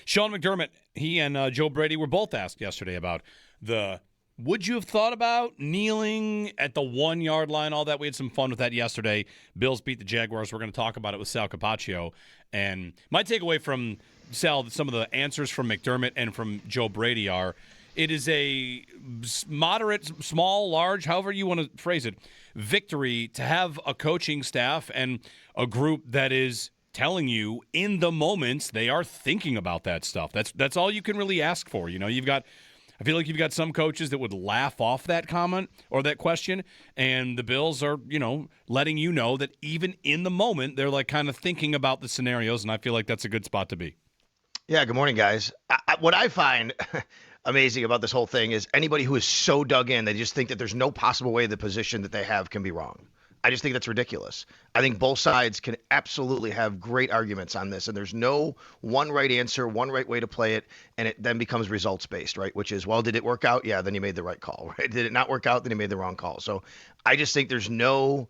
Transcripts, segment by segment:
Sean McDermott, he and Joe Brady were both asked yesterday about would you have thought about kneeling at the 1 yard line, all that. We had some fun with that yesterday. Bills beat the Jaguars. We're going to talk about it with Sal Capaccio. And my takeaway from Sal, some of the answers from McDermott and from Joe Brady are, it is a moderate, small, large, however you want to phrase it, victory to have a coaching staff and a group that is telling you in the moments they are thinking about that stuff. That's all you can really ask for. I feel like you've got some coaches that would laugh off that comment or that question, and the Bills are, letting you know that even in the moment, they're like kind of thinking about the scenarios, and I feel like that's a good spot to be. Yeah, good morning, guys. What I find amazing about this whole thing is anybody who is so dug in, they just think that there's no possible way the position that they have can be wrong. I just think that's ridiculous. I think both sides can absolutely have great arguments on this, and there's no one right answer, one right way to play it, and it then becomes results-based, right? Which is, well, did it work out? Yeah, then you made the right call, right? Did it not work out? Then you made the wrong call. So I just think there's no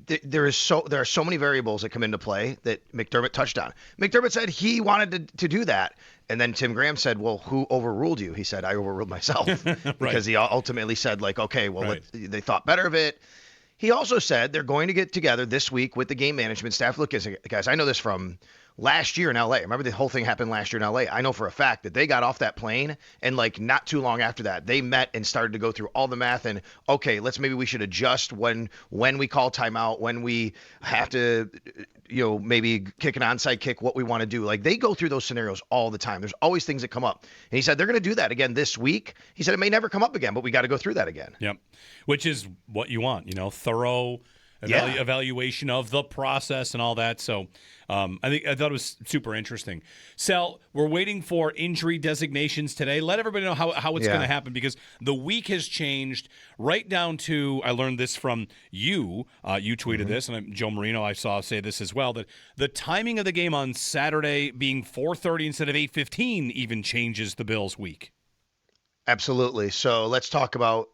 there are so many variables that come into play that McDermott touched on. McDermott said he wanted to do that, and then Tim Graham said, "Well, who overruled you?" He said, "I overruled myself," right. Because he ultimately said, like, "Okay, well, right. they thought better of it." He also said they're going to get together this week with the game management staff. Look, guys, I know this from last year in LA. Remember the whole thing happened last year in LA. I know for a fact that they got off that plane, and like not too long after that, they met and started to go through all the math and, okay, maybe we should adjust when we call timeout, when we have to, maybe kick an onside kick, what we want to do. Like, they go through those scenarios all the time. There's always things that come up. And he said they're going to do that again this week. He said it may never come up again, but we got to go through that again. Yep. Which is what you want, thorough evaluation of the process and all that. So I thought it was super interesting. Sal, we're waiting for injury designations today. Let everybody know how it's going to happen, because the week has changed right down to, I learned this from you. You tweeted this, and Joe Marino I saw say this as well, that the timing of the game on Saturday being 4:30 instead of 8:15 even changes the Bills' week. Absolutely. So let's talk about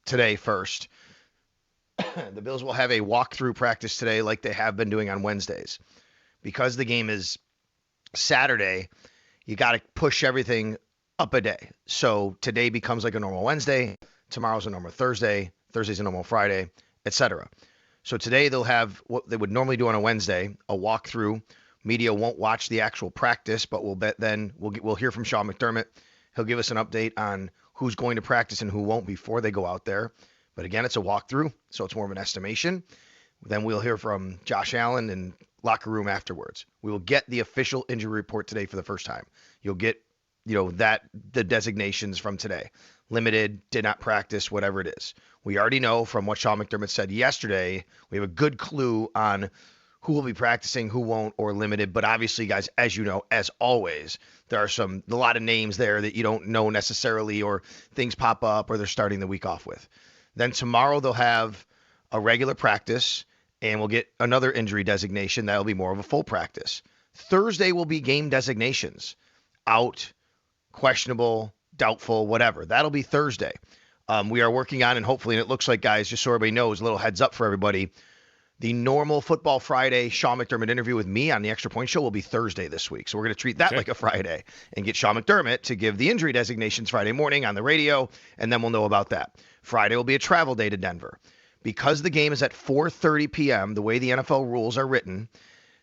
today first. The Bills will have a walkthrough practice today like they have been doing on Wednesdays. Because the game is Saturday, you got to push everything up a day. So today becomes like a normal Wednesday, tomorrow's a normal Thursday, Thursday's a normal Friday, etc. So today they'll have what they would normally do on a Wednesday, a walkthrough. Media won't watch the actual practice, but we'll hear from Sean McDermott. He'll give us an update on who's going to practice and who won't before they go out there. But again, it's a walkthrough, so it's more of an estimation. Then we'll hear from Josh Allen in locker room afterwards. We will get the official injury report today for the first time. You'll get, the designations from today. Limited, did not practice, whatever it is. We already know from what Sean McDermott said yesterday, we have a good clue on who will be practicing, who won't, or limited. But obviously, guys, as you know, as always, there are a lot of names there that you don't know necessarily, or things pop up, or they're starting the week off with. Then tomorrow they'll have a regular practice, and we'll get another injury designation. That'll be more of a full practice. Thursday will be game designations. Out, questionable, doubtful, whatever. That'll be Thursday. We are working on, and hopefully, and it looks like, guys, just so everybody knows, a little heads up for everybody, the normal Football Friday Sean McDermott interview with me on the Extra Point Show will be Thursday this week. So we're going to treat that like a Friday and get Sean McDermott to give the injury designations Friday morning on the radio, and then we'll know about that. Friday will be a travel day to Denver. Because the game is at 4:30 p.m., the way the NFL rules are written,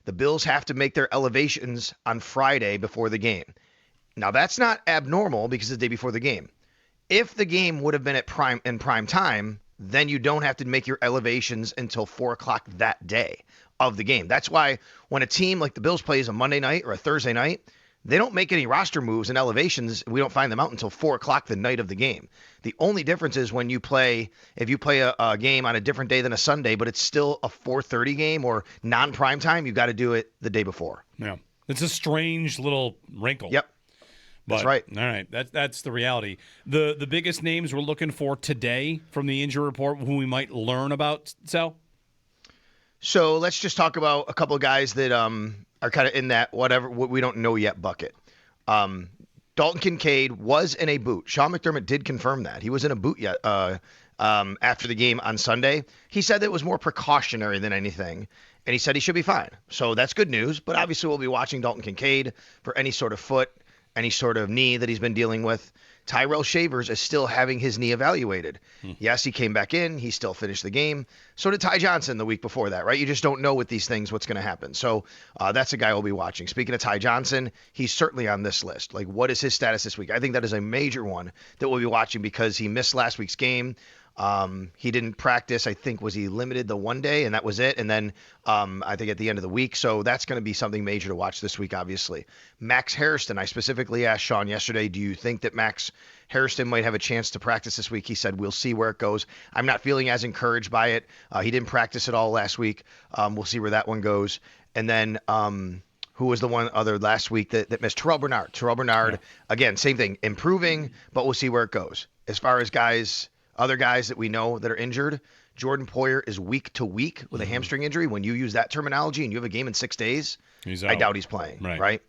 the Bills have to make their elevations on Friday before the game. Now, that's not abnormal because it's the day before the game. If the game would have been in prime time, then you don't have to make your elevations until 4 o'clock that day of the game. That's why when a team like the Bills plays a Monday night or a Thursday night, they don't make any roster moves and elevations. We don't find them out until 4 o'clock the night of the game. The only difference is if you play a game on a different day than a Sunday, but it's still a 4:30 game or non-prime time, you got to do it the day before. Yeah. It's a strange little wrinkle. Yep. But, that's right. All right. That's the reality. The biggest names we're looking for today from the injury report, who we might learn about, Sal? So let's just talk about a couple of guys that are kind of in that what we don't know yet bucket. Dalton Kincaid was in a boot. Sean McDermott did confirm that. He was in a boot after the game on Sunday. He said that it was more precautionary than anything. and he said he should be fine. So that's good news. But obviously, we'll be watching Dalton Kincaid for any sort of foot, any sort of knee that he's been dealing with. Tyrell Shavers is still having his knee evaluated. Yes, he came back in. He still finished the game. So did Ty Johnson the week before that, right? You just don't know with these things what's going to happen. So that's a guy we'll be watching. Speaking of Ty Johnson, he's certainly on this list. Like, what is his status this week? I think that is a major one that we'll be watching because he missed last week's game. He didn't practice. I think was he limited the one day, and that was it. And then I think at the end of the week. So that's going to be something major to watch this week, obviously. Max Harrison, I specifically asked Sean yesterday, do you think that Max Harrison might have a chance to practice this week? He said, we'll see where it goes. I'm not feeling as encouraged by it. He didn't practice at all last week. We'll see where that one goes. And then who was the one other last week that missed? Terrell Bernard. Terrell Bernard, again, same thing, improving, but we'll see where it goes. As far as other guys that we know that are injured, Jordan Poyer is week to week with a hamstring injury. When you use that terminology and you have a game in 6 days, I doubt he's playing, right?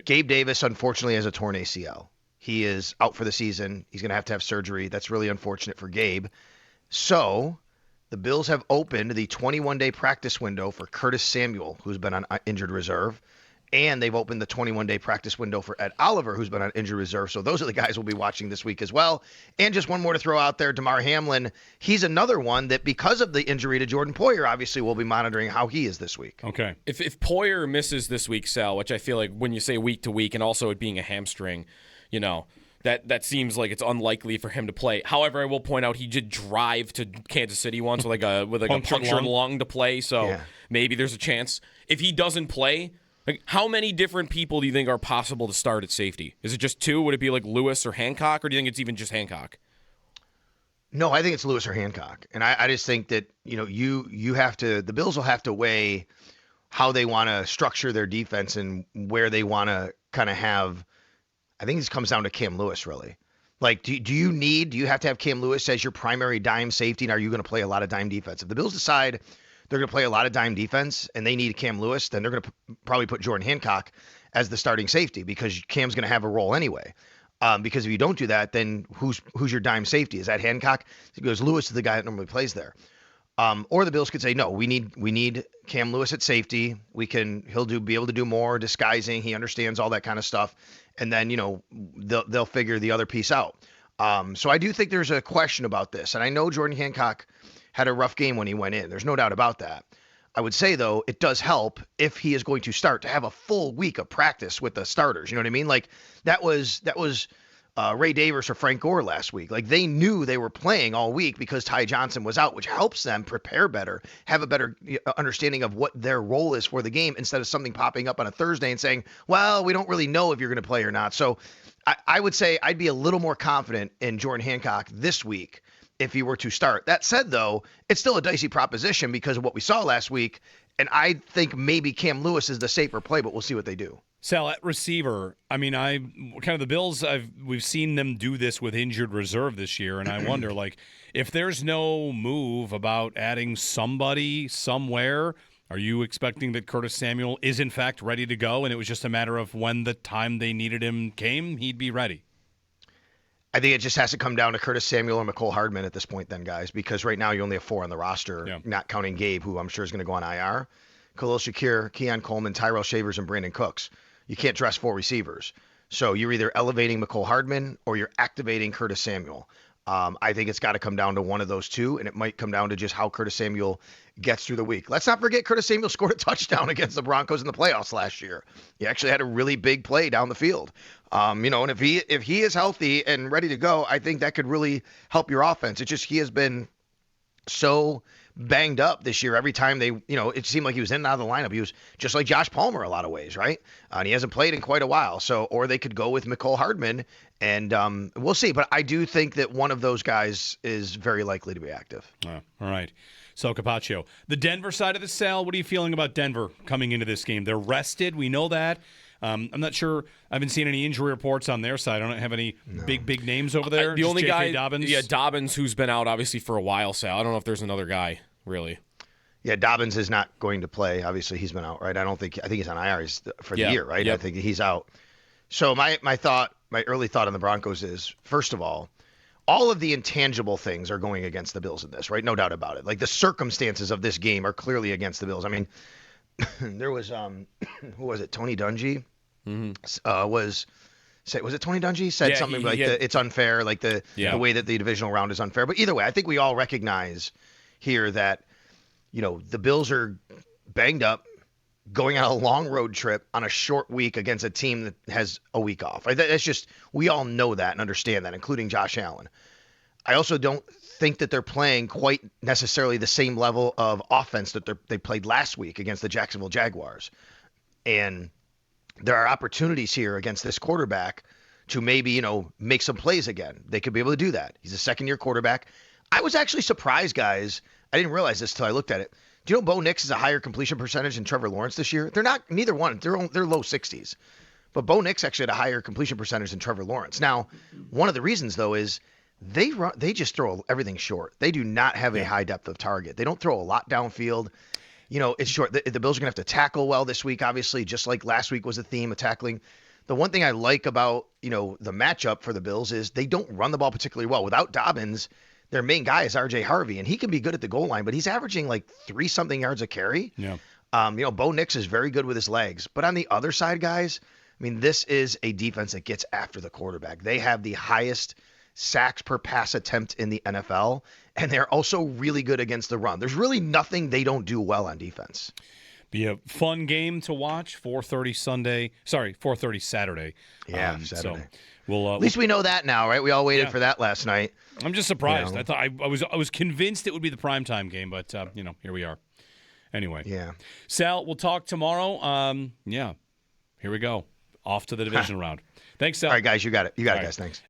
Gabe Davis, unfortunately, has a torn ACL. He is out for the season. He's going to have surgery. That's really unfortunate for Gabe. So the Bills have opened the 21-day practice window for Curtis Samuel, who's been on injured reserve. And they've opened the 21-day practice window for Ed Oliver, who's been on injured reserve. So those are the guys we'll be watching this week as well. And just one more to throw out there, Damar Hamlin. He's another one that because of the injury to Jordan Poyer, obviously we'll be monitoring how he is this week. Okay. If Poyer misses this week, Sal, which I feel like when you say week to week and also it being a hamstring, that seems like it's unlikely for him to play. However, I will point out he did drive to Kansas City once with a punctured lung to play. So maybe there's a chance. If he doesn't play, how many different people do you think are possible to start at safety? Is it just two? Would it be like Lewis or Hancock, or do you think it's even just Hancock? No, I think it's Lewis or Hancock. And I just think that, you have to – the Bills will have to weigh how they want to structure their defense and where they want to kind of have – I think this comes down to Cam Lewis, really. Like, do you have to have Cam Lewis as your primary dime safety, and are you going to play a lot of dime defense? If the Bills decide – they're going to play a lot of dime defense, and they need Cam Lewis, then they're going to probably put Jordan Hancock as the starting safety because Cam's going to have a role anyway. Because if you don't do that, then who's your dime safety? Is that Hancock? Because Lewis is the guy that normally plays there. Or the Bills could say, no, we need Cam Lewis at safety. He'll be able to do more disguising. He understands all that kind of stuff, and then they'll figure the other piece out. So I do think there's a question about this, and I know Jordan Hancock had a rough game when he went in. There's no doubt about that. I would say, though, it does help if he is going to start to have a full week of practice with the starters. You know what I mean? Like that was Ray Davis or Frank Gore last week. Like they knew they were playing all week because Ty Johnson was out, which helps them prepare better, have a better understanding of what their role is for the game instead of something popping up on a Thursday and saying, well, we don't really know if you're going to play or not. So I would say I'd be a little more confident in Jordan Hancock this week if he were to start. That said, though, it's still a dicey proposition because of what we saw last week, and I think maybe Cam Lewis is the safer play, but we'll see what they do. Sal, at receiver, I mean, the Bills, we've seen them do this with injured reserve this year, and I wonder, if there's no move about adding somebody somewhere, are you expecting that Curtis Samuel is, in fact, ready to go, and it was just a matter of when the time they needed him came, he'd be ready? I think it just has to come down to Curtis Samuel or McCole Hardman at this point then, guys, because right now you only have 4 on the roster, not counting Gabe, who I'm sure is going to go on IR. Khalil Shakir, Keon Coleman, Tyrell Shavers, and Brandon Cooks. You can't dress 4 receivers. So you're either elevating McCole Hardman or you're activating Curtis Samuel. I think it's got to come down to one of those two, and it might come down to just how Curtis Samuel gets through the week. Let's not forget Curtis Samuel scored a touchdown against the Broncos in the playoffs last year. He actually had a really big play down the field. And if he is healthy and ready to go, I think that could really help your offense. It's just he has been so banged up this year. Every time it seemed like he was in and out of the lineup. He was just like Josh Palmer a lot of ways, right? And he hasn't played in quite a while. Or they could go with McCole Hardman, and we'll see. But I do think that one of those guys is very likely to be active. All right. Sal Capaccio. The Denver side of the Sal, what are you feeling about Denver coming into this game? They're rested. We know that. I'm not sure. I haven't seen any injury reports on their side. I don't have any big names over there. The only guy, Dobbins. Yeah, Dobbins, who's been out obviously for a while, Sal. I don't know if there's another guy, really. Yeah, Dobbins is not going to play. Obviously, he's been out, right? I think he's on IR for the year, right? Yep. I think he's out. So my early thought on the Broncos is, first of all, all of the intangible things are going against the Bills in this, right? No doubt about it. Like the circumstances of this game are clearly against the Bills. I mean, there was who was it? Tony Dungy was it Tony Dungy said something like it's unfair, like the way that the divisional round is unfair. But either way, I think we all recognize here that the Bills are banged up, going on a long road trip on a short week against a team that has a week off. That's just, we all know that and understand that, including Josh Allen. I also don't think that they're playing quite necessarily the same level of offense that they played last week against the Jacksonville Jaguars. And there are opportunities here against this quarterback to maybe, make some plays again. They could be able to do that. He's a second-year quarterback. I was actually surprised, guys. I didn't realize this till I looked at it. Do you know Bo Nix has a higher completion percentage than Trevor Lawrence this year? They're not, neither one. They're low 60s. But Bo Nix actually had a higher completion percentage than Trevor Lawrence. Now, one of the reasons, though, is they just throw everything short. They do not have a high depth of target. They don't throw a lot downfield. It's short. The Bills are going to have to tackle well this week, obviously, just like last week was a theme of tackling. The one thing I like about, the matchup for the Bills is they don't run the ball particularly well. Without Dobbins, their main guy is R.J. Harvey, and he can be good at the goal line, but he's averaging like 3-something yards a carry. Yeah. Bo Nix is very good with his legs. But on the other side, guys, I mean, this is a defense that gets after the quarterback. They have the highest sacks per pass attempt in the NFL, and they're also really good against the run. There's really nothing they don't do well on defense. Be a fun game to watch. 4:30 Saturday. Yeah, Saturday. So at least we know that now, right? We all waited for that last night. I'm just surprised. I thought I was convinced it would be the primetime game, but here we are. Anyway. Yeah. Sal, we'll talk tomorrow. Here we go. Off to the division round. Thanks, Sal. All right, guys, you got it. You got it, guys. Thanks.